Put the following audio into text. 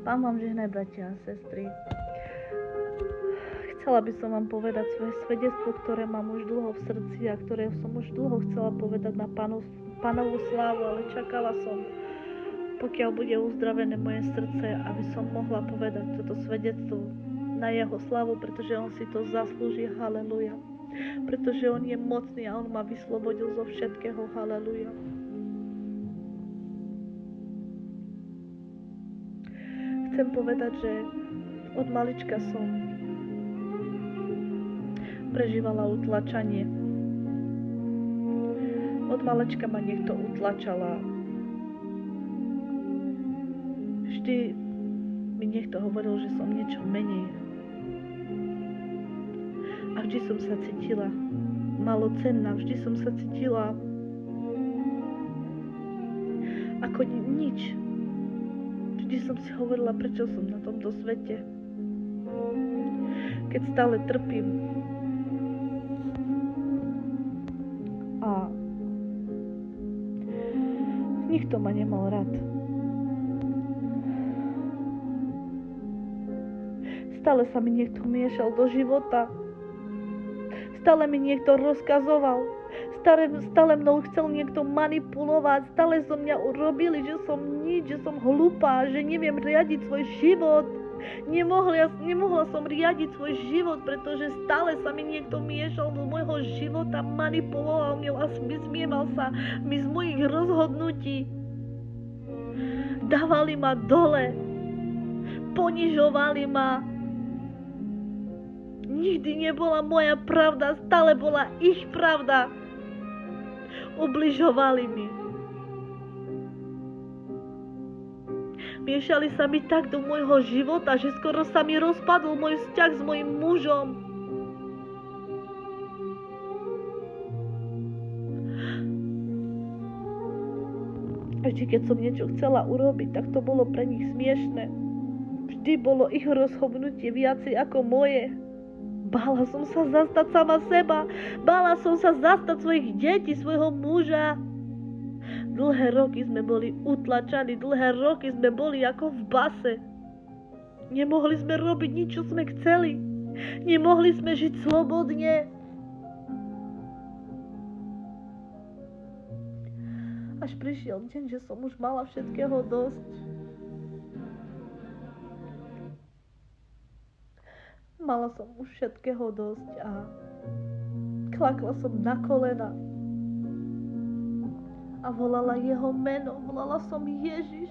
Pán vám žehnaj, bratia a sestry. Chcela by som vám povedať svoje svedectvo, ktoré mám už dlho v srdci a ktoré som už dlho chcela povedať na Pánovú slávu, ale čakala som, pokiaľ bude uzdravené moje srdce, aby som mohla povedať toto svedectvo na jeho slávu, pretože on si to zaslúži, haleluja. Pretože on je mocný a on ma vyslobodil zo všetkého, haleluja. Chcem povedať, že od malička som prežívala utlačanie. Od malička ma niekto utlačala. Vždy mi niekto hovoril, že som niečo menej. A vždy som sa cítila malocenná. Vždy som sa cítila ako nič. Vždy som si hovorila, prečo som na tomto svete. Keď stále trpím. A nikto ma nemal rád. Stále sa mi niekto miešal do života. Stále mi niekto rozkazoval. Stále mnou chcel niekto manipulovať. Stále zo mňa urobili, že som nič, že som hlúpa, že neviem riadiť svoj život. Nemohla som riadiť svoj život, pretože stále sa mi niekto miešal do môjho života, manipuloval mňou a vysmieval sa mi z mojich rozhodnutí. Dávali ma dole. Ponižovali ma. Nikdy nebola moja pravda, stále bola ich pravda. Ubližovali mi. Miešali sa mi tak do môjho života, že skoro sa mi rozpadol môj vzťah s mojím mužom. Vždy, keď som niečo chcela urobiť, tak to bolo pre nich smiešné. Vždy bolo ich rozhodnutie viacej ako moje. Bála som sa zastať sama seba. Bála som sa zastať svojich detí, svojho muža. Dlhé roky sme boli utlačaní. Dlhé roky sme boli ako v base. Nemohli sme robiť nič, čo sme chceli. Nemohli sme žiť slobodne. Až prišiel deň, že som už mala všetkého dosť. Mala som už všetkého dosť a klakla som na kolena a volala jeho meno. Volala som Ježiš.